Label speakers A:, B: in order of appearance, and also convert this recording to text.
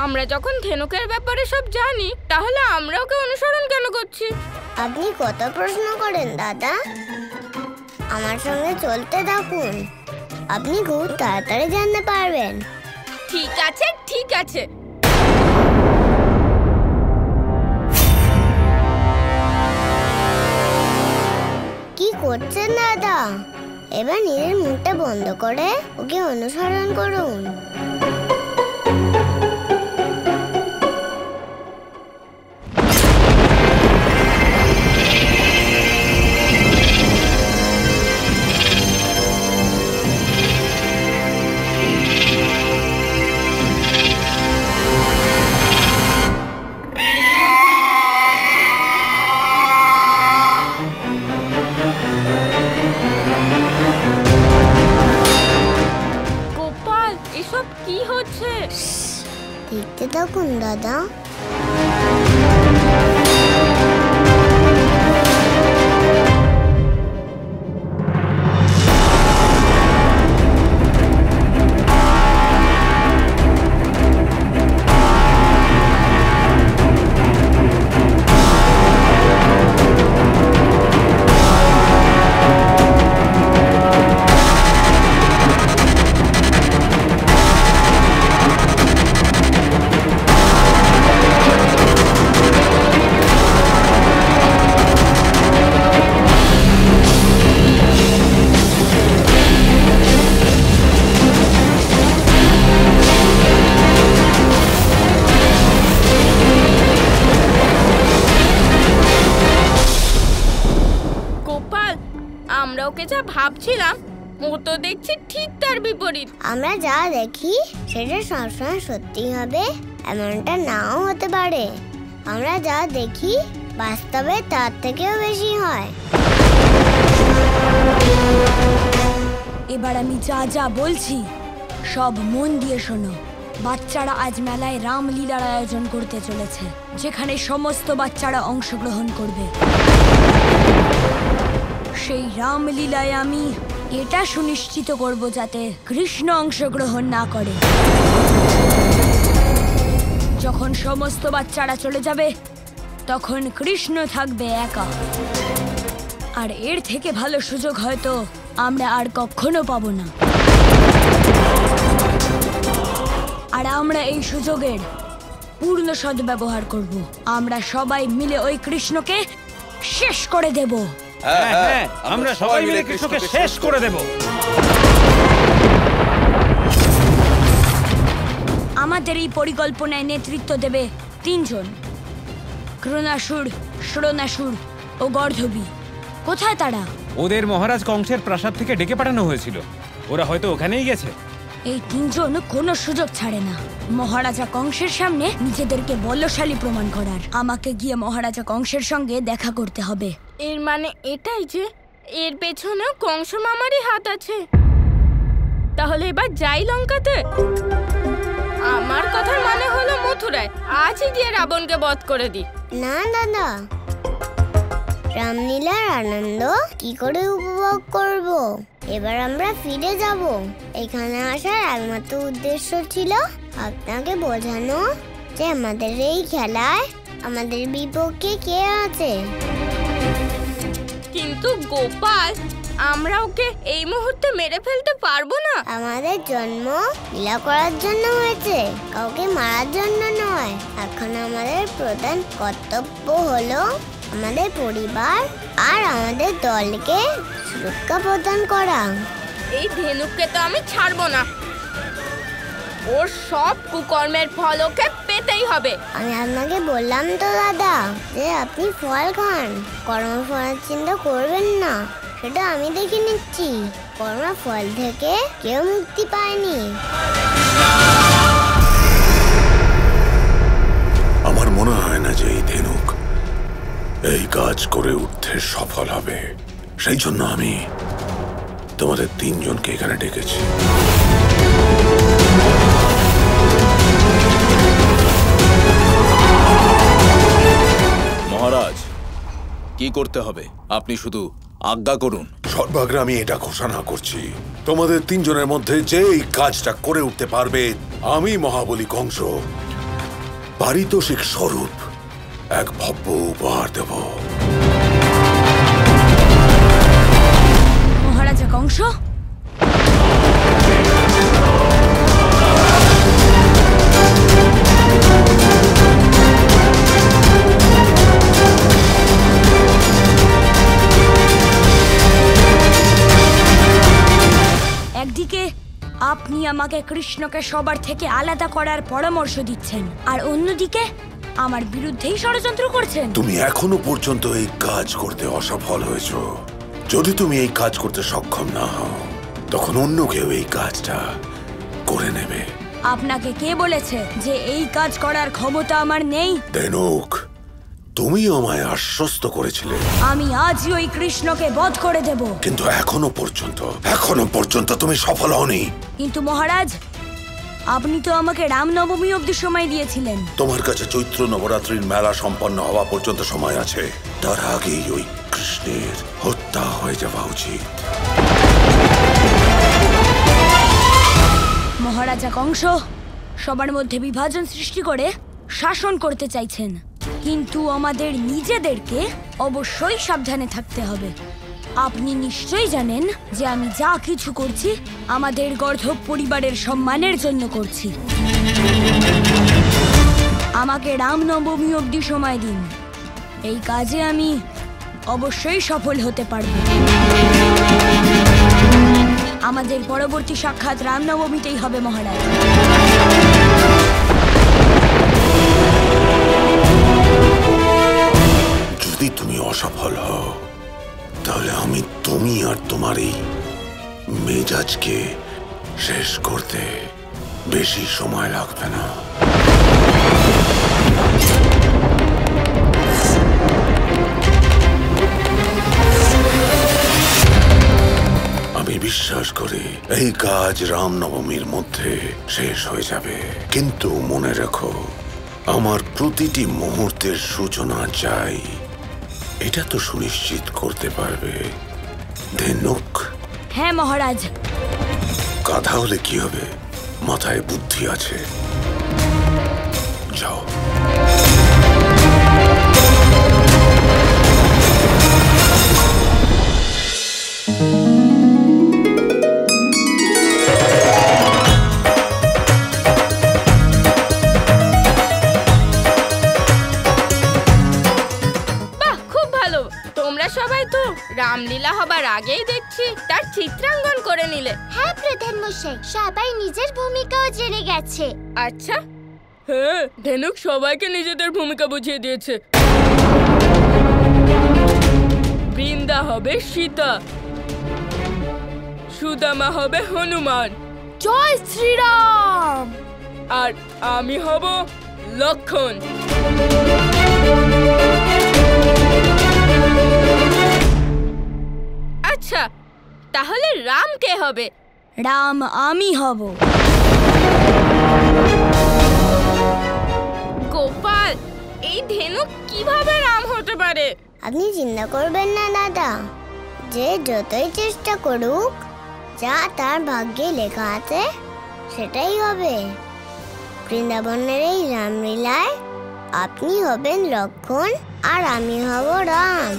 A: আমরা যখন ধেনুকের ব্যাপারে সব জানি, তাহলে আমরা ওকে অনুসরণ কেন করছি?
B: আপনি কত প্রশ্ন করেন দাদা। আমার সঙ্গে চলতে থাকুন, আপনি খুব তাড়াতাড়ি জানতে পারবেন।
A: ঠিক আছে, ঠিক আছে।
B: কি করছেন দাদা? এবার নিজের মুখটা বন্ধ করে ওকে অনুসরণ করুন। দেখতে থাকুন দাদা।
A: আমরা ওকে যা ভাবছিলাম, ও তো দেখছি ঠিক তার বিপরীত।
B: আমরা যা দেখি সেটা সবসময় সত্যি হবে এমনটা নাও হতে পারে। আমরা যা দেখি বাস্তবে তার থেকেও বেশি হয়।
C: এবার আমি যা যা বলছি সব মন দিয়ে শোনো। বাচ্চারা আজ মেলায় রামলীলার আয়োজন করতে চলেছে, যেখানে সমস্ত বাচ্চারা অংশগ্রহণ করবে। সেই রামলীলায় আমি এটা সুনিশ্চিত করব যাতে কৃষ্ণ অংশগ্রহণ না করে। যখন সমস্ত বাচ্চারা চলে যাবে তখন কৃষ্ণ থাকবে একা। আর এর থেকে ভালো সুযোগ হয়তো আমরা আর কখনো পাবো না। আর আমরা এই সুযোগের পূর্ণ সদ্ব্যবহার করব। আমরা সবাই মিলে ওই কৃষ্ণকে শেষ করে দেব।
D: হ্যাঁ, আমরা সবাই মিলে কৃষ্ণকে শেষ করে দেব।
C: আমাদের এই পরিকল্পনায় নেতৃত্ব দেবে তিনজন, ঘৃণাসুর, শ্রোণাসুর ও গর্ধবী। কোথায় তারা?
D: ওদের মহারাজ কংসের প্রাসাদ থেকে ডেকে পাঠানো হয়েছিল, ওরা হয়তো ওখানেই গেছে।
C: এই তিনজন কোনো সুযোগ ছাড়ে না মহারাজা কংসের সামনে নিজেদেরকে বলশালী প্রমাণ করার। আমাকে গিয়ে মহারাজা কংসের সঙ্গে দেখা করতে হবে।
A: এর মানে এটাই যে এর পেছনে কংস মামারই হাত আছে। তাহলে এবার যাই লঙ্কাতে। আমার কথার মানে হলো মথুরায় আজই গিয়ে রাবণকে বধ করে দি।
B: না দাদা, রামলীলার আনন্দ কি করে উপভোগ করব? এবার আমরা ফিরে যাব। এখানে আসার একমাত্র উদ্দেশ্য ছিল আপনাকে বোঝানো যে আমাদের এই খেলায় আমাদের বিপক্ষে কে আছে।
A: কিন্তু গোপাল, আমরা ওকে এই মুহূর্তে মেরে ফেলতে পারবো না।
B: আমাদের জন্ম লীলা করার জন্য হয়েছে, কাউকে মারার জন্য নয়। এখন আমাদের প্রধান কর্তব্য হলো আমাদের পরিবার আর আমাদের দলকে সুরক্ষা প্রদান করা।
A: এই ধেনুককে তো আমি ছাড়বো না। ওর সব কুকর্মের ফল ওকে পেতেই হবে।
B: আমি আপনাকে বললাম তো দাদা যে আপনি ফল খান, কর্মফলের চিন্তা করবেন না। সেটা আমি দেখে নিচ্ছি। কর্মফল থেকে কেউ মুক্তি পায়নি।
E: আমার মনে হয় না যে এই ধেনুক এই কাজ করে উঠতে সফল হবে। সেই জন্য আমি তোমাদের তিনজনকে এখানে ডেকেছি।
F: মহারাজ, কি করতে হবে আপনি শুধু আজ্ঞা করুন।
E: সর্বাগ্রে আমি এটা ঘোষণা করছি, তোমাদের তিনজনের মধ্যে যে এই কাজটা করে উঠতে পারবে, আমি মহাবলী কংস পারিতোষিক স্বরূপ এক ভব্য উপহার দেব।
C: মহারাজা কংস, একদিকে আপনি আমাকে কৃষ্ণকে সবার থেকে আলাদা করার পরামর্শ দিচ্ছেন, আর অন্যদিকে আমার বিরুদ্ধেই ষড়যন্ত্র করছেন।
E: তুমি এখনো পর্যন্ত এই কাজ করতে অসফল হয়েছ। যদি তুমি এই কাজ করতে সক্ষম না হও, তখন অন্য কেউ এই কাজটা করে নেবে।
C: আপনাকে কে বলেছে যে এই কাজ করার ক্ষমতা আমার নেই?
E: ধেনুক, তুমি আমায় আশ্বস্ত করেছিলে
C: আমি আজই ওই কৃষ্ণকে বধ করে দেব।
E: কিন্তু এখনো পর্যন্ত তুমি সফল হওনি।
C: কিন্তু মহারাজ, আপনি তো আমাকে রামনবমী অবধি সময় দিয়েছিলেন।
E: তোমার কাছে চৈত্র নবরাত্রির মেলা সম্পন্ন হওয়া পর্যন্ত সময় আছে। তার আগেই ওই কৃষ্ণের হত্যা হয়ে যাওয়া উচিত।
C: মহারাজা কংস সবার মধ্যে বিভাজন সৃষ্টি করে শাসন করতে চাইছেন, কিন্তু আমাদের নিজেদেরকে অবশ্যই সাবধানে থাকতে হবে। আপনি নিশ্চয়ই জানেন যে আমি যা কিছু করছি আমাদের গর্ধব পরিবারের সম্মানের জন্য করছি। আমাকে রামনবমী অবধি সময় দিন, এই কাজে আমি অবশ্যই সফল হতে পারব। আমাদের পরবর্তী সাক্ষাৎ রামনবমীতেই হবে মহারাজ।
E: যদি তুমি অসফল হও, তাহলে আমি তুমি আর তোমার এই মেজাজকে শেষ করতে বেশি সময় লাগবে না। আমি বিশ্বাস করি এই কাজ রামনবমীর মধ্যে শেষ হয়ে যাবে। কিন্তু মনে রেখো, আমার প্রতিটি মুহূর্তের সূচনা চাই। এটা তো সুনিশ্চিত করতে পারবে ধেনুক?
C: হ্যাঁ মহারাজ।
E: গাধা হলে কি হবে, মাথায় বুদ্ধি আছে। যাও।
A: সবাই তো রামলীলা হবার আগেই দেখছি তার চিত্রাঙ্কন করে নিলে।
B: হ্যাঁ প্রধান মশাই, সবাই নিজের ভূমিকাও জেনে গেছে।
A: আচ্ছা, হ্যাঁ, ধেনুক সবাইকে নিজেদের ভূমিকা বুঝিয়ে দিয়েছে। বৃন্দা হবে সীতা, সুদামা হবে হনুমান,
C: জয় শ্রীরাম,
A: আর আমি হব লক্ষণ। আচ্ছা, তাহলে রাম কে হবে?
C: রাম আমি হব।
A: গোপাল, এই ধেনু কিভাবে রাম হতে পারে?
B: আপনি চিন্তা করবেন না দাদা, যে যতই চেষ্টা করুক, যা তার ভাগ্যে লেখা আছে সেটাই হবে। বৃন্দাবনের এই রামলীলায় আপনি হবেন লক্ষণ আর আমি হব রাম।